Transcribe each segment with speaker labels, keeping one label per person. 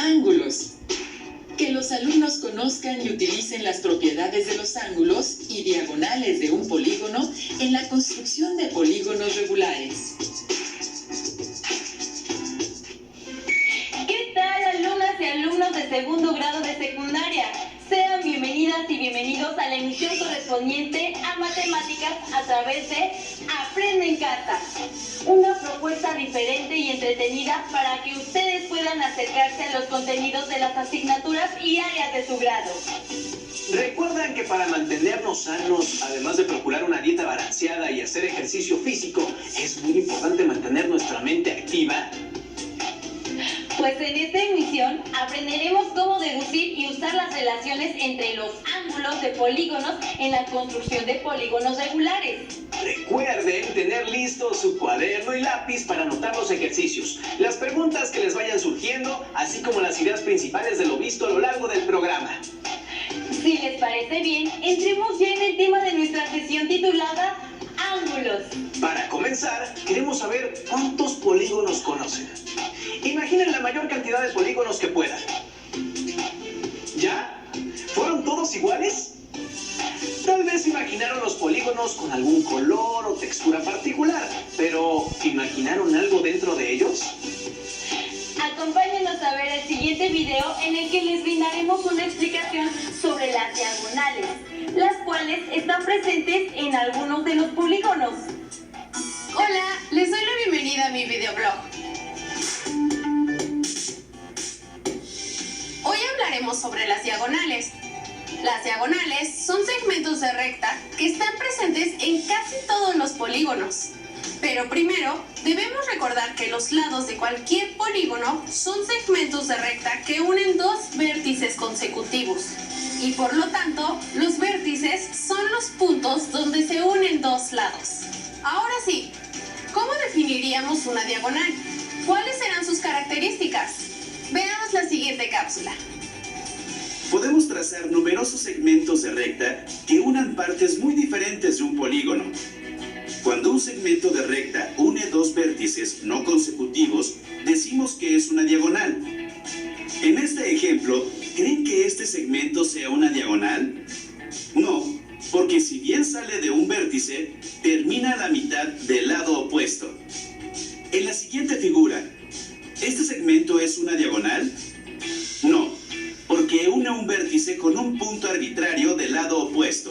Speaker 1: Ángulos. Que los alumnos conozcan y utilicen las propiedades de los ángulos y diagonales de un polígono en la construcción de polígonos regulares.
Speaker 2: ¿Qué tal, alumnas y alumnos de segundo grado de secundaria? Sean bienvenidas y bienvenidos a la emisión correspondiente a matemáticas a través de Aprende en Casa. Una propuesta diferente y entretenida para que ustedes puedan acercarse a los contenidos de las asignaturas y áreas de su grado.
Speaker 3: ¿Recuerdan que para mantenernos sanos, además de procurar una dieta balanceada y hacer ejercicio físico, es muy importante mantener nuestra mente activa?
Speaker 2: Pues en esta emisión aprenderemos cómo deducir y usar las relaciones entre los ángulos de polígonos en la construcción de polígonos regulares.
Speaker 3: Recuerden tener listo su cuaderno y lápiz para anotar los ejercicios, las preguntas que les vayan surgiendo, así como las ideas principales de lo visto a lo largo del programa.
Speaker 2: Si les parece bien, entremos ya en el tema de nuestra sesión titulada Ángulos.
Speaker 3: Para comenzar, queremos saber cuántos polígonos conocen. Imaginen la mayor cantidad de polígonos que puedan. ¿Ya? ¿Fueron todos iguales? Tal vez imaginaron los polígonos con algún color o textura particular, pero ¿imaginaron algo dentro de ellos?
Speaker 2: Acompáñenos a ver el siguiente video en el que les brindaremos una explicación sobre las diagonales, las cuales están presentes en algunos de los polígonos.
Speaker 4: Hola, les doy la bienvenida a mi videoblog. Hoy hablaremos sobre las diagonales. Las diagonales son segmentos de recta que están presentes en casi todos los polígonos. Pero primero, debemos recordar que los lados de cualquier polígono son segmentos de recta que unen dos vértices consecutivos. Y por lo tanto, los vértices son los puntos donde se unen dos lados. Ahora sí, ¿cómo definiríamos una diagonal? ¿Cuáles serán sus características? Veamos la siguiente cápsula.
Speaker 5: Podemos trazar numerosos segmentos de recta que unan partes muy diferentes de un polígono. Cuando un segmento de recta une dos vértices no consecutivos, decimos que es una diagonal. En este ejemplo, ¿creen que este segmento sea una diagonal? No, porque si bien sale de un vértice, termina a la mitad del lado opuesto. En la siguiente figura, ¿este segmento es una diagonal? No, porque une un vértice con un punto arbitrario del lado opuesto.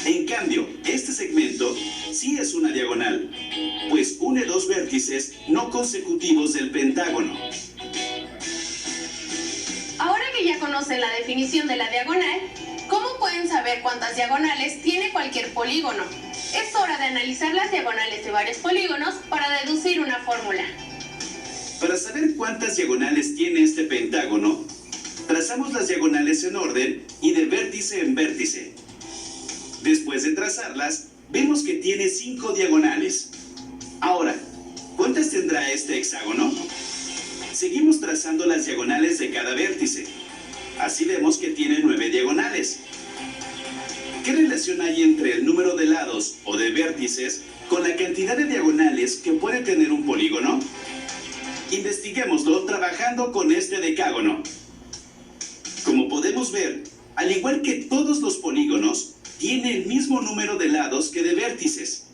Speaker 5: En cambio, este segmento sí es una diagonal, pues une dos vértices no consecutivos del pentágono.
Speaker 4: Ahora que ya conocen la definición de la diagonal, ¿cómo pueden saber cuántas diagonales tiene cualquier polígono? Es hora de analizar las diagonales de varios polígonos para deducir una fórmula.
Speaker 5: Para saber cuántas diagonales tiene este pentágono, trazamos las diagonales en orden y de vértice en vértice. Después de trazarlas, vemos que tiene 5 diagonales. Ahora, ¿cuántas tendrá este hexágono? Seguimos trazando las diagonales de cada vértice. Así vemos que tiene 9 diagonales. ¿Qué relación hay entre el número de lados o de vértices con la cantidad de diagonales que puede tener un polígono? Investiguémoslo trabajando con este decágono. Como podemos ver, al igual que todos los polígonos, tiene el mismo número de lados que de vértices.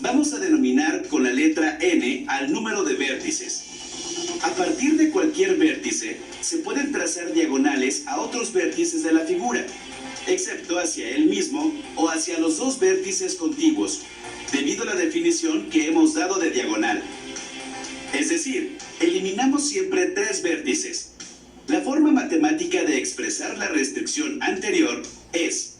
Speaker 5: Vamos a denominar con la letra N al número de vértices. A partir de cualquier vértice, se pueden trazar diagonales a otros vértices de la figura, excepto hacia él mismo o hacia los dos vértices contiguos, debido a la definición que hemos dado de diagonal. Es decir, eliminamos siempre 3 vértices. La forma matemática de expresar la restricción anterior es: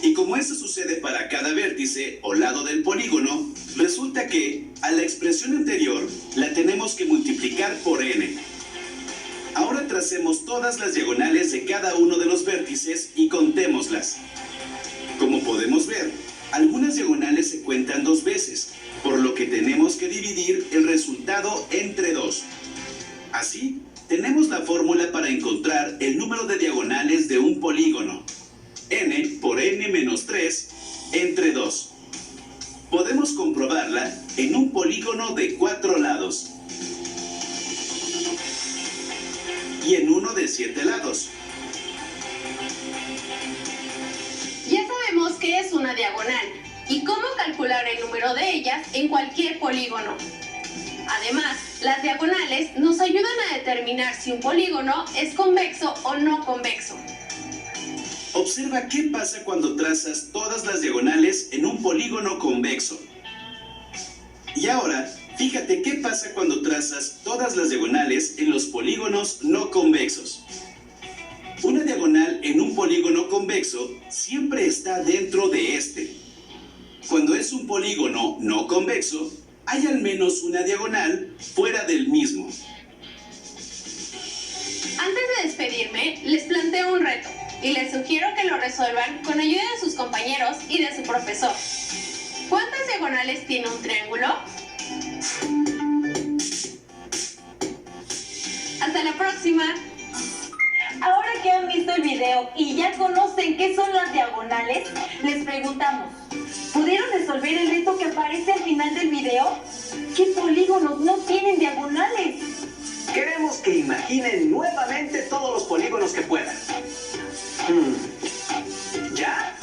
Speaker 5: y como esto sucede para cada vértice o lado del polígono, resulta que a la expresión anterior la tenemos que multiplicar por n. Ahora tracemos todas las diagonales de cada uno de los vértices y contémoslas. Como podemos ver, algunas diagonales se cuentan 2 veces, por lo que tenemos que dividir el resultado entre 2. Así, tenemos la fórmula para encontrar el número de diagonales de un polígono: n por n menos 3 entre 2. Podemos comprobarla en un polígono de 4 lados. polígono de 7 lados.
Speaker 4: Ya sabemos qué es una diagonal y cómo calcular el número de ellas en cualquier polígono. Además, las diagonales nos ayudan a determinar si un polígono es convexo o no convexo.
Speaker 5: Observa qué pasa cuando trazas todas las diagonales en un polígono convexo. Y ahora, fíjate qué pasa cuando trazas todas las diagonales en los polígonos no convexos. Una diagonal en un polígono convexo siempre está dentro de este. Cuando es un polígono no convexo, hay al menos una diagonal fuera del mismo.
Speaker 4: Antes de despedirme, les planteo un reto y les sugiero que lo resuelvan con ayuda de sus compañeros y de su profesor. ¿Cuántas diagonales tiene un triángulo? ¡Hasta la próxima!
Speaker 2: Ahora que han visto el video y ya conocen qué son las diagonales, les preguntamos, ¿pudieron resolver el reto que aparece al final del video? ¿Qué polígonos no tienen diagonales?
Speaker 3: Queremos que imaginen nuevamente todos los polígonos que puedan. ¿Ya?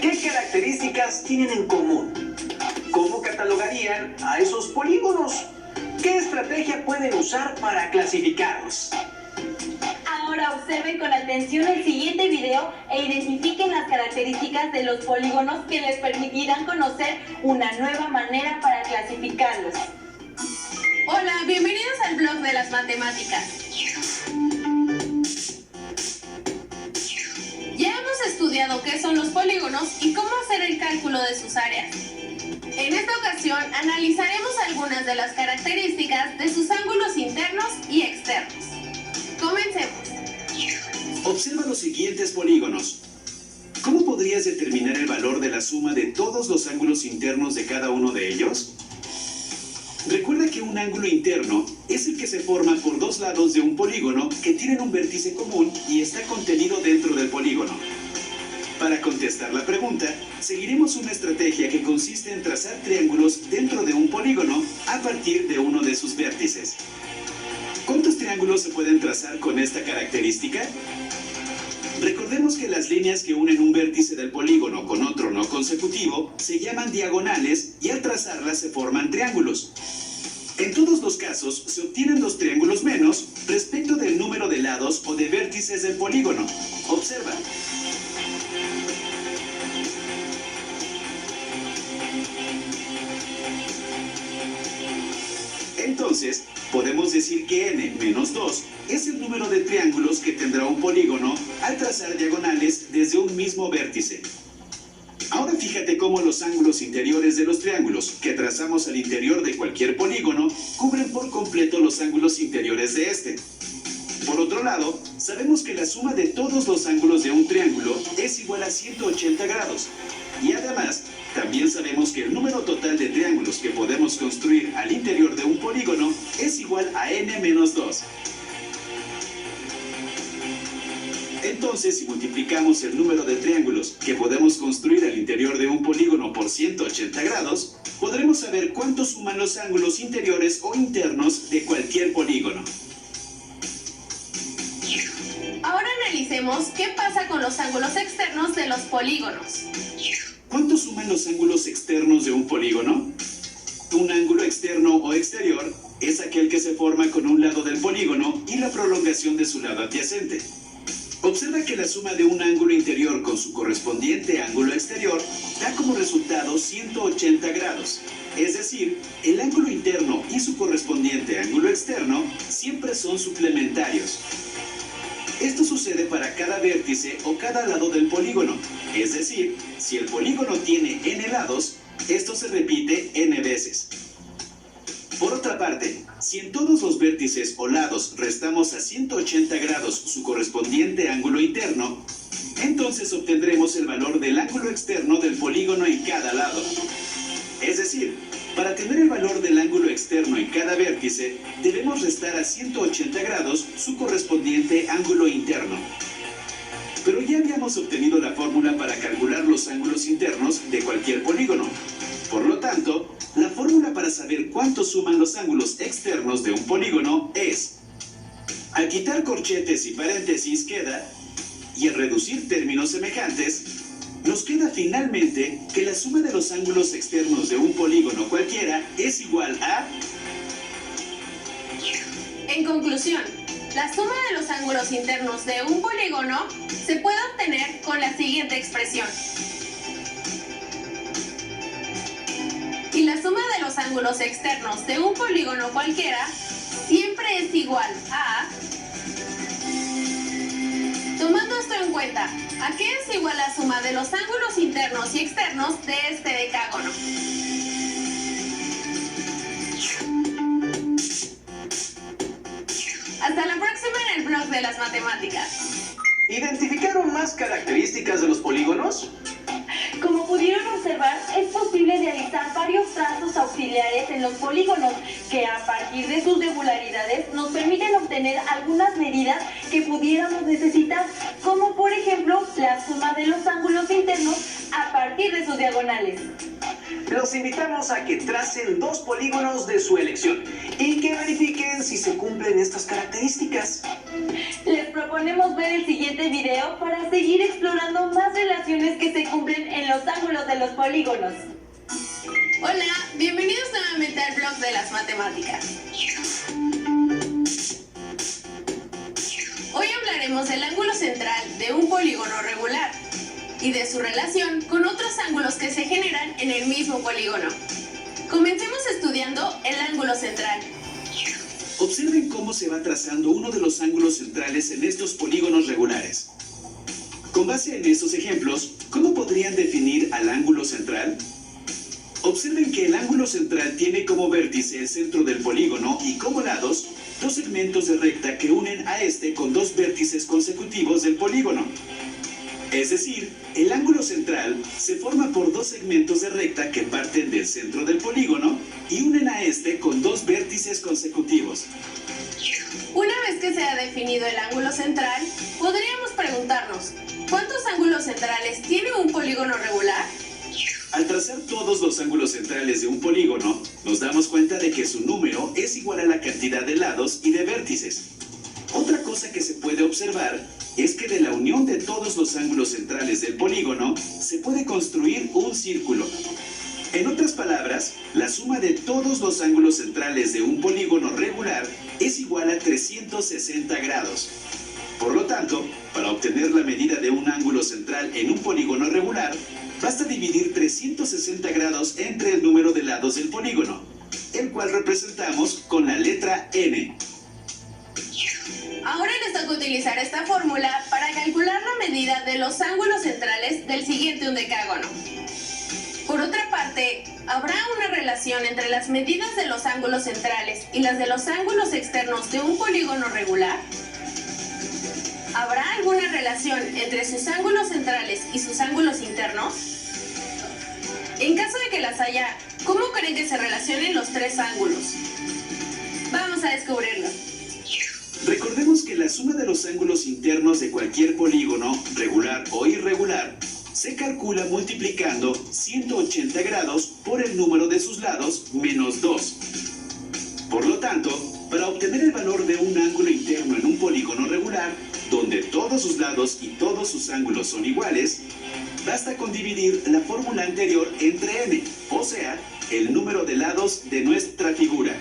Speaker 3: ¿Qué características tienen en común? ¿Cómo catalogarían a esos polígonos? ¿Qué estrategia pueden usar para clasificarlos?
Speaker 2: Ahora observen con atención el siguiente video e identifiquen las características de los polígonos que les permitirán conocer una nueva manera para clasificarlos.
Speaker 4: Hola, bienvenidos al blog de las matemáticas. Ya hemos estudiado qué son los polígonos y cómo hacer el cálculo de sus áreas. En esta ocasión analizaremos algunas de las características de sus ángulos internos y externos. Comencemos.
Speaker 5: Observa los siguientes polígonos. ¿Cómo podrías determinar el valor de la suma de todos los ángulos internos de cada uno de ellos? Recuerda que un ángulo interno es el que se forma por dos lados de un polígono que tienen un vértice común y está contenido dentro del polígono. Para contestar la pregunta, seguiremos una estrategia que consiste en trazar triángulos dentro de un polígono a partir de uno de sus vértices. ¿Cuántos triángulos se pueden trazar con esta característica? Recordemos que las líneas que unen un vértice del polígono con otro no consecutivo se llaman diagonales y al trazarlas se forman triángulos. En todos los casos se obtienen dos triángulos menos respecto del número de lados o de vértices del polígono. Observa. Entonces, podemos decir que n menos 2 es el número de triángulos que tendrá un polígono al trazar diagonales desde un mismo vértice. Ahora fíjate cómo los ángulos interiores de los triángulos que trazamos al interior de cualquier polígono cubren por completo los ángulos interiores de este. Por otro lado, sabemos que la suma de todos los ángulos de un triángulo es igual a 180 grados. Y además, también sabemos que el número total de triángulos que podemos construir al interior de un polígono es igual a n menos 2. Entonces, si multiplicamos el número de triángulos que podemos construir al interior de un polígono por 180 grados, podremos saber cuánto suman los ángulos interiores o internos de cualquier polígono.
Speaker 4: Ahora analicemos qué pasa con los ángulos externos de los polígonos.
Speaker 5: ¿Cuánto suman los ángulos externos de un polígono? Un ángulo externo o exterior es aquel que se forma con un lado del polígono y la prolongación de su lado adyacente. Observa que la suma de un ángulo interior con su correspondiente ángulo exterior da como resultado 180 grados. Es decir, el ángulo interno y su correspondiente ángulo externo siempre son suplementarios. Esto sucede para cada vértice o cada lado del polígono. Es decir, si el polígono tiene n lados, esto se repite n veces. Por otra parte, si en todos los vértices o lados restamos a 180 grados su correspondiente ángulo interno, entonces obtendremos el valor del ángulo externo del polígono en cada lado. Es decir, para tener el valor del ángulo externo en cada vértice, debemos restar a 180 grados su correspondiente ángulo interno. Pero ya habíamos obtenido la fórmula para calcular los ángulos internos de cualquier polígono. Por lo tanto, la fórmula para saber cuánto suman los ángulos externos de un polígono es Al quitar corchetes y paréntesis queda, y al reducir términos semejantes, nos queda finalmente que la suma de los ángulos externos de un polígono cualquiera es igual a...
Speaker 4: En conclusión, la suma de los ángulos internos de un polígono se puede obtener con la siguiente expresión. Y la suma de los ángulos externos de un polígono cualquiera siempre es igual a... Tomando esto en cuenta, ¿a qué es igual la suma de los ángulos internos y externos de este decágono? Hasta la próxima en el blog de las matemáticas.
Speaker 3: ¿Identificaron más características de los polígonos?
Speaker 2: Como pudieron observar, es posible realizar varios trazos auxiliares en los polígonos que a partir de sus regularidades nos permiten obtener algunas medidas que pudiéramos necesitar, como por ejemplo la suma de los ángulos internos a partir de sus diagonales.
Speaker 3: Los invitamos a que tracen dos polígonos de su elección y que verifiquen si se cumplen estas características.
Speaker 2: Les proponemos ver el siguiente video para seguir explorando más relaciones que se cumplen en los ángulos de los polígonos.
Speaker 4: Hola, bienvenidos nuevamente al blog de las matemáticas. Hoy hablaremos del ángulo central de un polígono regular y de su relación con otros ángulos que se generan en el mismo polígono. Comencemos estudiando el ángulo central.
Speaker 5: Observen cómo se va trazando uno de los ángulos centrales en estos polígonos regulares. Con base en estos ejemplos, ¿cómo podrían definir al ángulo central? Observen que el ángulo central tiene como vértice el centro del polígono y como lados dos segmentos de recta que unen a este con dos vértices consecutivos del polígono. Es decir, el ángulo central se forma por dos segmentos de recta que parten del centro del polígono y unen a este con dos vértices consecutivos.
Speaker 4: Una vez que se ha definido el ángulo central, podríamos preguntarnos, ¿cuántos ángulos centrales tiene un polígono regular?
Speaker 5: Al trazar todos los ángulos centrales de un polígono, nos damos cuenta de que su número es igual a la cantidad de lados y de vértices. Otra cosa que se puede observar es que de la unión de todos los ángulos centrales del polígono se puede construir un círculo. En otras palabras, la suma de todos los ángulos centrales de un polígono regular es igual a 360 grados. Por lo tanto, para obtener la medida de un ángulo central en un polígono regular, basta dividir 360 grados entre el número de lados del polígono, el cual representamos con la letra n.
Speaker 4: Ahora les toca utilizar esta fórmula para calcular la medida de los ángulos centrales del siguiente undecágono. Por otra parte, ¿habrá una relación entre las medidas de los ángulos centrales y las de los ángulos externos de un polígono regular? ¿Habrá alguna relación entre sus ángulos centrales y sus ángulos internos? En caso de que las haya, ¿cómo creen que se relacionen los tres ángulos? Vamos a descubrirlo.
Speaker 5: Recordemos que la suma de los ángulos internos de cualquier polígono, regular o irregular, se calcula multiplicando 180 grados por el número de sus lados menos 2. Por lo tanto, para obtener el valor de un ángulo interno en un polígono regular, donde todos sus lados y todos sus ángulos son iguales, basta con dividir la fórmula anterior entre n, o sea, el número de lados de nuestra figura.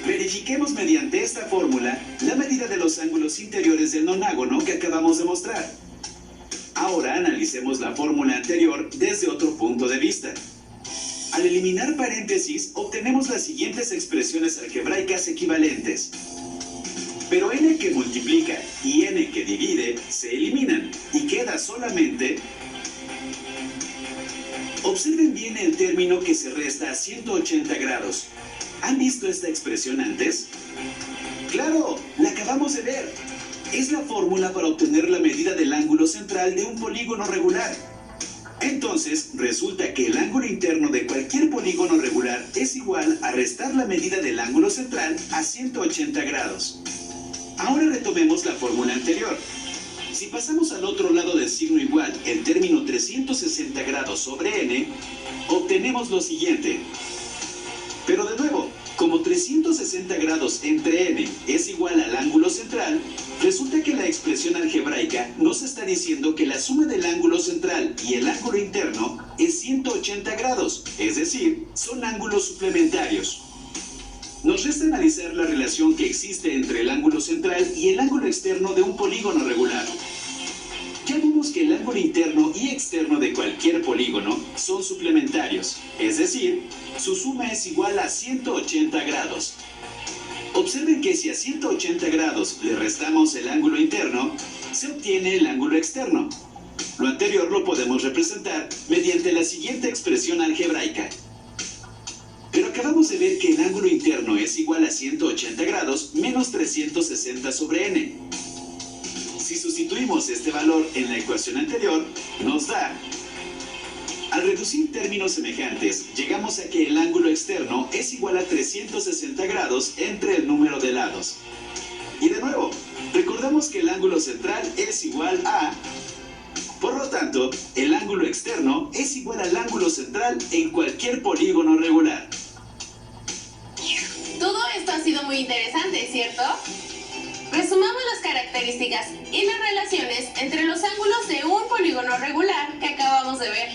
Speaker 5: Verifiquemos mediante esta fórmula la medida de los ángulos interiores del nonágono que acabamos de mostrar. Ahora analicemos la fórmula anterior desde otro punto de vista. Al eliminar paréntesis, obtenemos las siguientes expresiones algebraicas equivalentes. Pero n que multiplica y n que divide se eliminan y queda solamente... Observen bien el término que se resta a 180 grados. ¿Han visto esta expresión antes? ¡Claro! ¡La acabamos de ver! Es la fórmula para obtener la medida del ángulo central de un polígono regular. Entonces, resulta que el ángulo interno de cualquier polígono regular es igual a restar la medida del ángulo central a 180 grados. Ahora retomemos la fórmula anterior. Si pasamos al otro lado del signo igual el término 360 grados sobre n, obtenemos lo siguiente. Pero de nuevo, Como 360 grados entre n es igual al ángulo central, resulta que la expresión algebraica nos está diciendo que la suma del ángulo central y el ángulo interno es 180 grados, es decir, son ángulos suplementarios. Nos resta analizar la relación que existe entre el ángulo central y el ángulo externo de un polígono regular. Ya vimos que el ángulo interno y externo de cualquier polígono son suplementarios, es decir, su suma es igual a 180 grados. Observen que si a 180 grados le restamos el ángulo interno, se obtiene el ángulo externo. Lo anterior lo podemos representar mediante la siguiente expresión algebraica. Pero acabamos de ver que el ángulo interno es igual a 180 grados menos 360 sobre n. Si sustituimos este valor en la ecuación anterior, nos da... Al reducir términos semejantes, llegamos a que el ángulo externo es igual a 360 grados entre el número de lados. Y de nuevo, recordamos que el ángulo central es igual a... Por lo tanto, el ángulo externo es igual al ángulo central en cualquier polígono regular.
Speaker 4: Todo esto ha sido muy interesante, ¿cierto? Resumamos las características y las relaciones entre los ángulos de un polígono regular que acabamos de ver.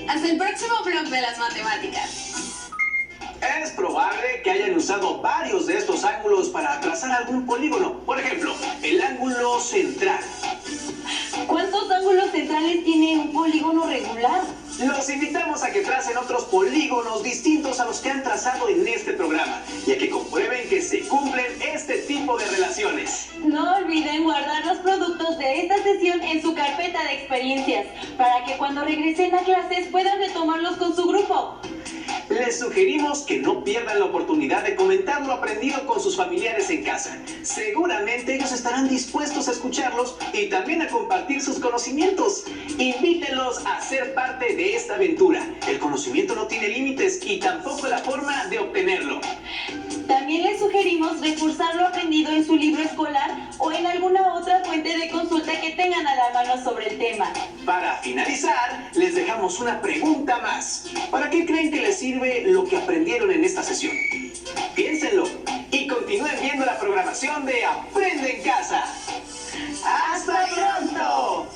Speaker 4: Hasta el próximo blog de las matemáticas.
Speaker 3: Es probable que hayan usado varios de estos ángulos para trazar algún polígono. Por ejemplo, el ángulo central.
Speaker 2: ¿Cuántos ángulos centrales tiene un polígono regular?
Speaker 3: Los invitamos a que tracen otros polígonos distintos a los que han trazado en este programa y a que comprueben que se cumplen este tipo de relaciones.
Speaker 2: No olviden guardar los productos de esta sesión en su carpeta de experiencias para que cuando regresen a clases puedan retomarlos con su grupo.
Speaker 3: Les sugerimos que no pierdan la oportunidad de comentar lo aprendido con sus familiares en casa. Seguramente ellos estarán dispuestos a escucharlos y también a compartir sus conocimientos. Invítenlos a ser parte de esta aventura. El conocimiento no tiene límites y tampoco la forma de obtenerlo.
Speaker 2: También les sugerimos reforzar lo aprendido en su libro escolar o en alguna otra fuente de consulta que tengan a la mano sobre el tema.
Speaker 3: Para finalizar, les dejamos una pregunta más. ¿Para qué creen que les sirve lo que aprendieron en esta sesión? Piénsenlo y continúen viendo la programación de Aprende en Casa. ¡Hasta pronto!